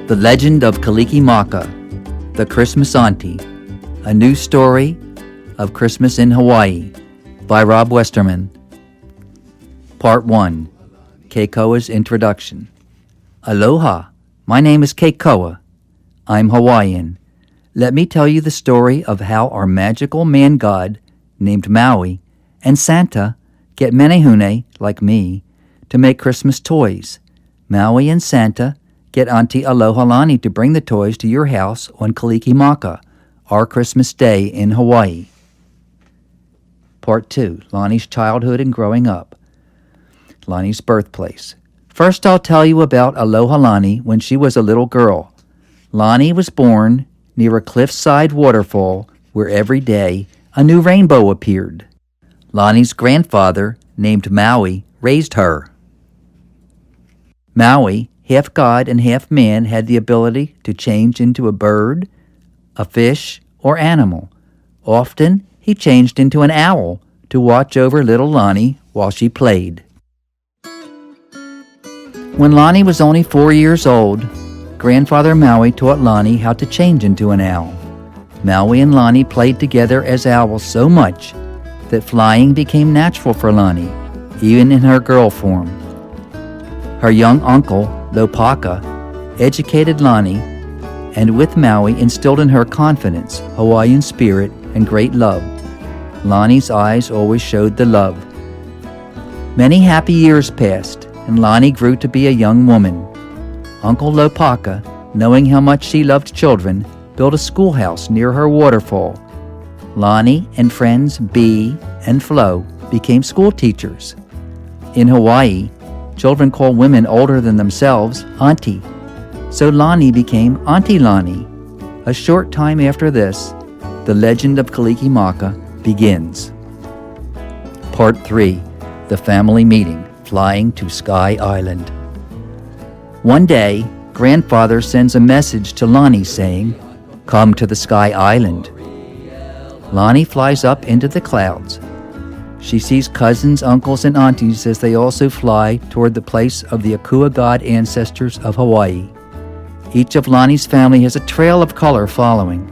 The Legend of Kalikimaka, the Christmas Auntie, a new story of Christmas in Hawaii by Rob Westerman. Part 1, Keikoa's Introduction. Aloha, my name is Keikoa. I'm Hawaiian. Let me tell you the story of how our magical man-god, named Maui, and Santa get menehune, like me, to make Christmas toys. Maui and Santa get Auntie Aloha Lani to bring the toys to your house on Kalikimaka, our Christmas day in Hawaii. Part 2, Lani's childhood and growing up. Lani's birthplace. First I'll tell you about Aloha Lani when she was a little girl. Lani was born near a cliffside waterfall where every day a new rainbow appeared. Lani's grandfather, named Maui, raised her. Maui, half god and half man, had the ability to change into a bird, a fish, or animal. Often he changed into an owl to watch over little Lani while she played. When Lani was only 4 years old, Grandfather Maui taught Lani how to change into an owl. Maui and Lani played together as owls so much that flying became natural for Lani, even in her girl form. Her young uncle, Lopaka, educated Lani, and with Maui instilled in her confidence, Hawaiian spirit, and great love. Lani's eyes always showed the love. Many happy years passed, and Lani grew to be a young woman. Uncle Lopaka, knowing how much she loved children, built a schoolhouse near her waterfall. Lani and friends Bee and Flo became school teachers. In Hawaii, children call women older than themselves Auntie, so Lani became Auntie Lani. A short time after this, the legend of Kalikimaka begins. Part 3, The Family Meeting, Flying to Sky Island. One day, Grandfather sends a message to Lani saying, "Come to the Sky Island." Lani flies up into the clouds. She sees cousins, uncles, and aunties as they also fly toward the place of the Akua god ancestors of Hawaii. Each of Lani's family has a trail of color following.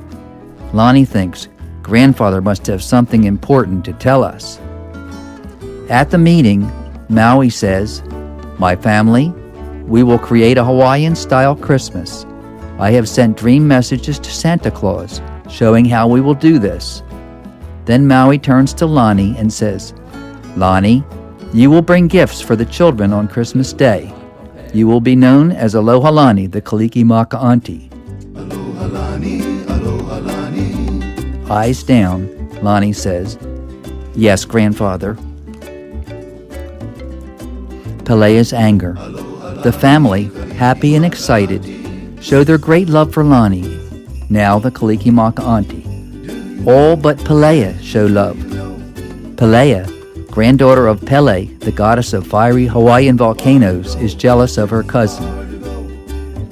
Lani thinks, Grandfather must have something important to tell us. At the meeting, Maui says, "My family, we will create a Hawaiian-style Christmas. I have sent dream messages to Santa Claus, showing how we will do this." Then Maui turns to Lani and says, "Lani, you will bring gifts for the children on Christmas Day. You will be known as Aloha Lani, the Kalikimaka Auntie." Aloha Lani, Aloha Lani. Eyes down, Lani says, "Yes, Grandfather." Pelea's anger. The family, happy and excited, show their great love for Lani, now the Kalikimaka Auntie. All but Pelea show love. Pelea, granddaughter of Pele, the goddess of fiery Hawaiian volcanoes, is jealous of her cousin.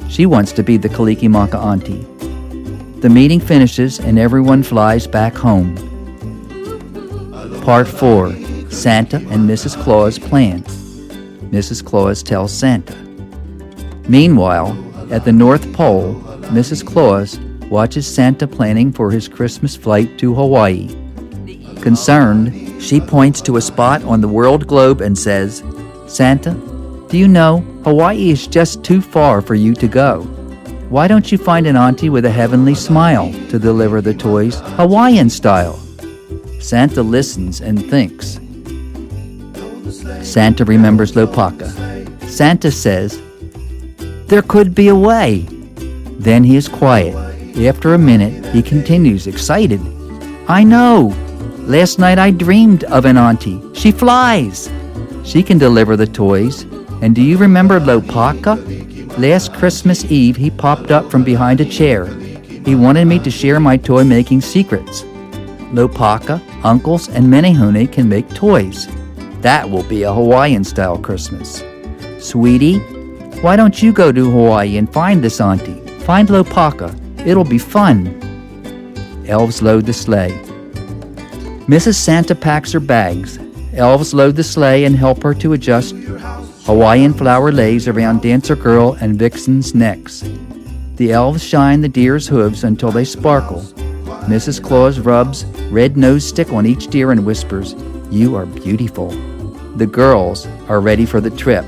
She wants to be the Kalikimaka Auntie. The meeting finishes and everyone flies back home. Part 4, Santa and Mrs. Claus plan. Mrs. Claus tells Santa. Meanwhile, at the North Pole, Mrs. Claus watches Santa planning for his Christmas flight to Hawaii. Concerned, she points to a spot on the world globe and says, "Santa, do you know Hawaii is just too far for you to go? Why don't you find an auntie with a heavenly smile to deliver the toys Hawaiian style?" Santa listens and thinks. Santa remembers Lopaka. Santa says, "There could be a way." Then he is quiet. After a minute, he continues, excited. "I know! Last night I dreamed of an auntie. She flies! She can deliver the toys. And do you remember Lopaka? Last Christmas Eve, he popped up from behind a chair. He wanted me to share my toy-making secrets. Lopaka, uncles, and menehune can make toys. That will be a Hawaiian-style Christmas. Sweetie, why don't you go to Hawaii and find this auntie? Find Lopaka. It'll be fun." Elves load the sleigh. Mrs. Santa packs her bags. Elves load the sleigh and help her to adjust Hawaiian flower lays around Dancer Girl and Vixen's necks. The elves shine the deer's hooves until they sparkle. Mrs. Claus rubs red nose stick on each deer and whispers, "You are beautiful." The girls are ready for the trip.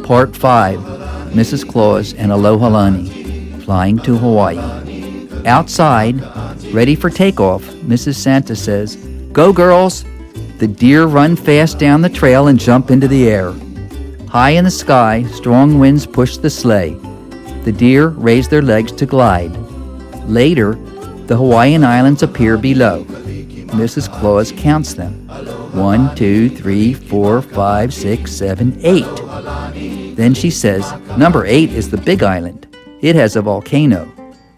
Part 5, Mrs. Claus and Aloha Lani, flying to Hawaii. Outside, ready for takeoff, Mrs. Santa says, "Go girls!" The deer run fast down the trail and jump into the air. High in the sky, strong winds push the sleigh. The deer raise their legs to glide. Later, the Hawaiian Islands appear below. Mrs. Claus counts them. 1, 2, 3, 4, 5, 6, 7, 8. Then she says, "Number 8 is the Big Island. It has a volcano.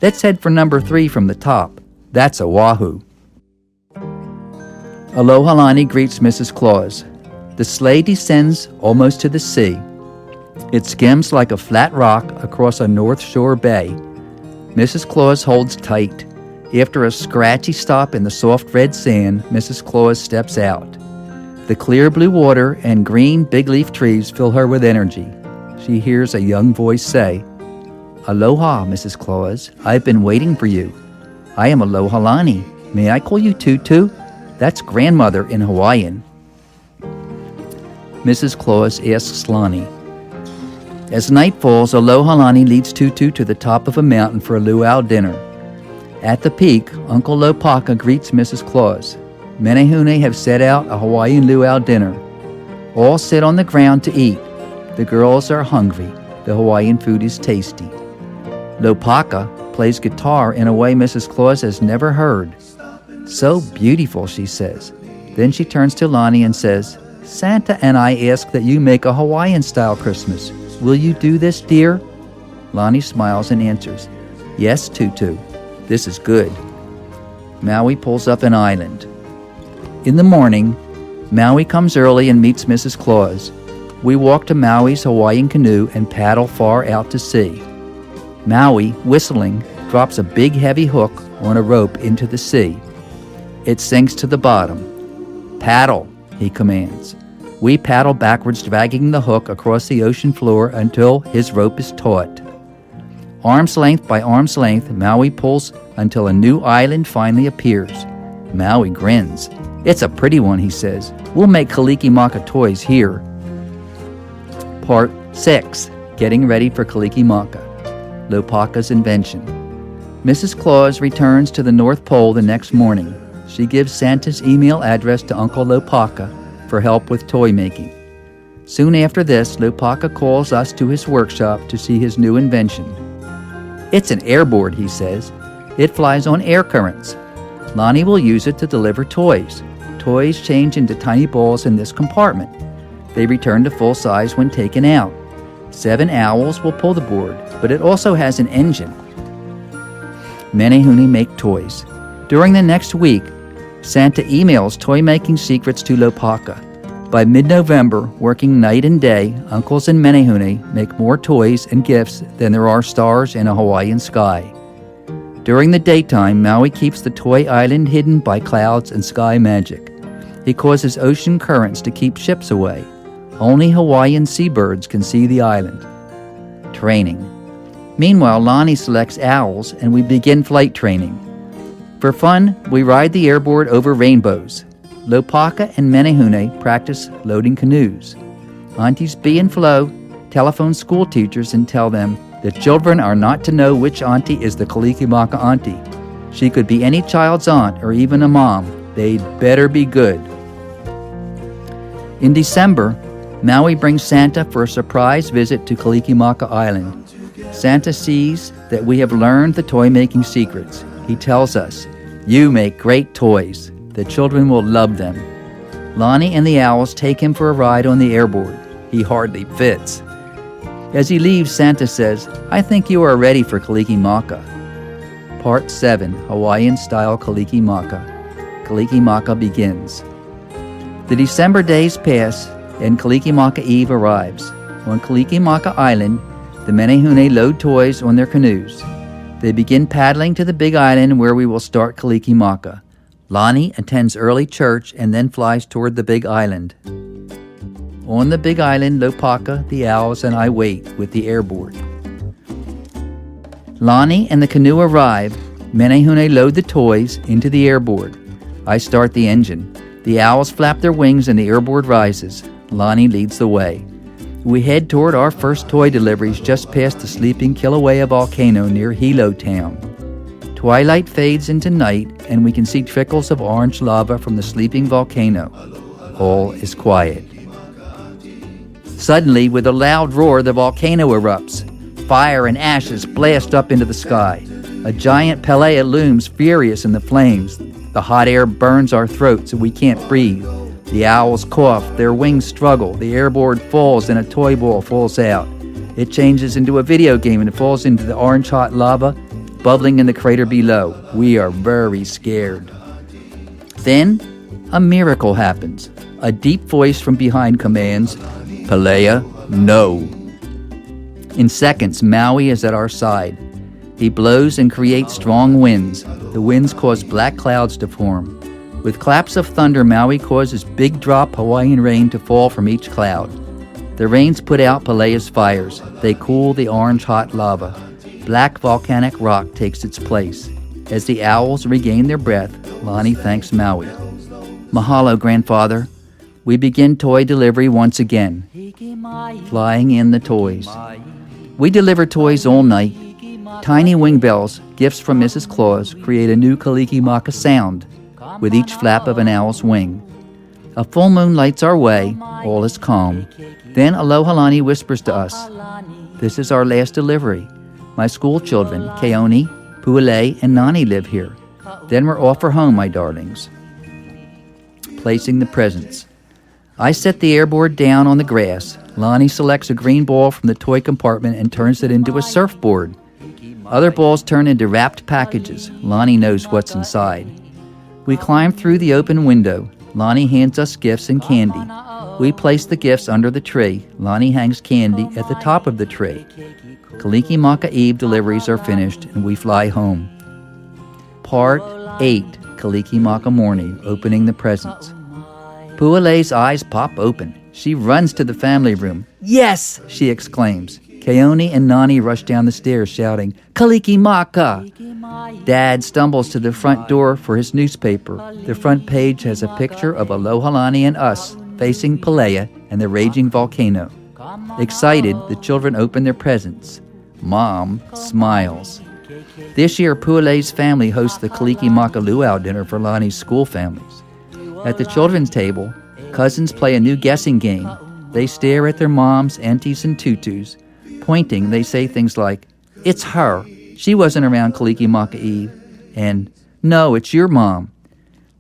Let's head for number 3 from the top. That's Oahu." Aloha Lani greets Mrs. Claus. The sleigh descends almost to the sea. It skims like a flat rock across a North Shore bay. Mrs. Claus holds tight. After a scratchy stop in the soft red sand, Mrs. Claus steps out. The clear blue water and green big leaf trees fill her with energy. She hears a young voice say, "Aloha, Mrs. Claus. I've been waiting for you. I am Aloha Lani. May I call you Tutu? That's grandmother in Hawaiian." Mrs. Claus asks Lani. As night falls, Aloha Lani leads Tutu to the top of a mountain for a luau dinner. At the peak, Uncle Lopaka greets Mrs. Claus. Menehune have set out a Hawaiian luau dinner. All sit on the ground to eat. The girls are hungry. The Hawaiian food is tasty. Lopaka plays guitar in a way Mrs. Claus has never heard. "So beautiful," she says. Then she turns to Lani and says, "Santa and I ask that you make a Hawaiian-style Christmas. Will you do this, dear?" Lani smiles and answers, "Yes, Tutu. This is good." Maui pulls up an island. In the morning, Maui comes early and meets Mrs. Claus. We walk to Maui's Hawaiian canoe and paddle far out to sea. Maui, whistling, drops a big heavy hook on a rope into the sea. It sinks to the bottom. "Paddle," he commands. We paddle backwards, dragging the hook across the ocean floor until his rope is taut. Arm's length by arm's length, Maui pulls until a new island finally appears. Maui grins. "It's a pretty one," he says. "We'll make Kalikimaka toys here." Part 6, Getting Ready for Kalikimaka. Lopaka's Invention. Mrs. Claus returns to the North Pole the next morning. She gives Santa's email address to Uncle Lopaka for help with toy making. Soon after this, Lopaka calls us to his workshop to see his new invention. "It's an airboard," he says. "It flies on air currents. Lani will use it to deliver toys. Toys change into tiny balls in this compartment. They return to full size when taken out. 7 owls will pull the board, but it also has an engine." Menehune make toys. During the next week, Santa emails toy-making secrets to Lopaka. By mid-November, working night and day, uncles and Menehune make more toys and gifts than there are stars in a Hawaiian sky. During the daytime, Maui keeps the toy island hidden by clouds and sky magic. He causes ocean currents to keep ships away. Only Hawaiian seabirds can see the island. Training. Meanwhile, Lani selects owls and we begin flight training. For fun, we ride the airboard over rainbows. Lopaka and Menehune practice loading canoes. Aunties B and Flo telephone school teachers and tell them the children are not to know which auntie is the Kalikimaka auntie. She could be any child's aunt or even a mom. They'd better be good. In December, Maui brings Santa for a surprise visit to Kalikimaka Island. Santa sees that we have learned the toy-making secrets. He tells us, "You make great toys. The children will love them." Lani and the owls take him for a ride on the airboard. He hardly fits. As he leaves, Santa says, "I think you are ready for Kalikimaka." Part 7, Hawaiian-Style Kalikimaka. Kalikimaka begins. The December days pass, and Kalikimaka Eve arrives. On Kalikimaka Island, the Menehune load toys on their canoes. They begin paddling to the Big Island where we will start Kalikimaka. Lani attends early church and then flies toward the Big Island. On the Big Island, Lopaka, the owls, and I wait with the airboard. Lonnie and the canoe arrive. Menehune load the toys into the airboard. I start the engine. The owls flap their wings and the airboard rises. Lonnie leads the way. We head toward our first toy deliveries just past the sleeping Kilauea volcano near Hilo Town. Twilight fades into night and we can see trickles of orange lava from the sleeping volcano. All is quiet. Suddenly, with a loud roar, the volcano erupts. Fire and ashes blast up into the sky. A giant Pelea looms furious in the flames. The hot air burns our throats and we can't breathe. The owls cough, their wings struggle, the airboard falls and a toy ball falls out. It changes into a video game and it falls into the orange hot lava, bubbling in the crater below. We are very scared. Then, a miracle happens. A deep voice from behind commands, "Pelea, no." In seconds, Maui is at our side. He blows and creates strong winds. The winds cause black clouds to form. With claps of thunder, Maui causes big drop Hawaiian rain to fall from each cloud. The rains put out Pelea's fires. They cool the orange-hot lava. Black volcanic rock takes its place. As the owls regain their breath, Lonnie thanks Maui. "Mahalo, Grandfather." We begin toy delivery once again, flying in the toys. We deliver toys all night. Tiny wing bells, gifts from Mrs. Claus, create a new Kalikimaka sound with each flap of an owl's wing. A full moon lights our way. All is calm. Then Aloha Lani whispers to us, "This is our last delivery. My school children, Keone, Pu'ele, and Nani live here. Then we're off for home, my darlings." Placing the presents. I set the airboard down on the grass. Lonnie selects a green ball from the toy compartment and turns it into a surfboard. Other balls turn into wrapped packages. Lonnie knows what's inside. We climb through the open window. Lonnie hands us gifts and candy. We place the gifts under the tree. Lonnie hangs candy at the top of the tree. Kalikimaka Eve deliveries are finished and we fly home. Part 8, Kalikimaka Morning, opening the presents. Pu'ele's eyes pop open. She runs to the family room. "Yes!" she exclaims. Keone and Nani rush down the stairs shouting, "Kalikimaka!" Dad stumbles to the front door for his newspaper. The front page has a picture of Aloha Lani and us facing Pelea and the raging volcano. Excited, the children open their presents. Mom smiles. This year, Pu'ele's family hosts the Kalikimaka Luau dinner for Lani's school families. At the children's table, cousins play a new guessing game. They stare at their moms, aunties, and tutus. Pointing, they say things like, "It's her. She wasn't around Kalikimaka Eve." And, "No, it's your mom."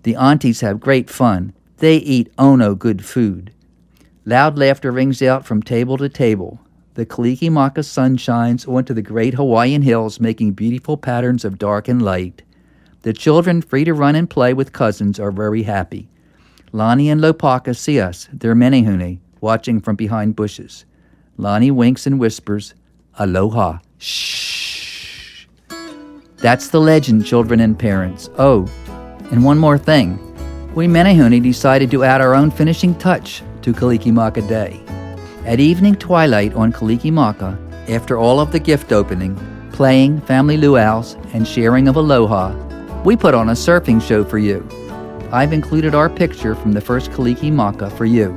The aunties have great fun. They eat Ono good food. Loud laughter rings out from table to table. The Kalikimaka sun shines onto the great Hawaiian hills, making beautiful patterns of dark and light. The children, free to run and play with cousins, are very happy. Lani and Lopaka see us, their menehune, watching from behind bushes. Lani winks and whispers, "Aloha." Shh. That's the legend, children and parents. Oh, and one more thing. We menehune decided to add our own finishing touch to Kalikimaka Day. At evening twilight on Kalikimaka, after all of the gift opening, playing, family luau's, and sharing of aloha, we put on a surfing show for you. I've included our picture from the first Kalikimaka for you.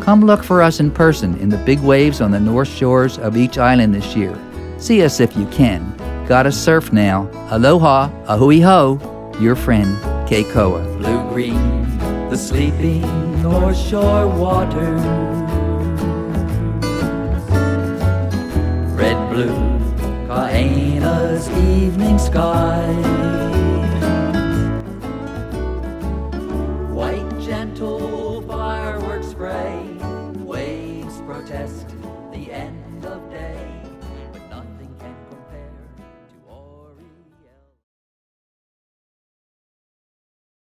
Come look for us in person in the big waves on the north shores of each island this year. See us if you can. Gotta surf now. Aloha, ahui ho, your friend, Keikoa. Blue-green, the sleeping north shore water. Red-blue, Kaena's evening sky.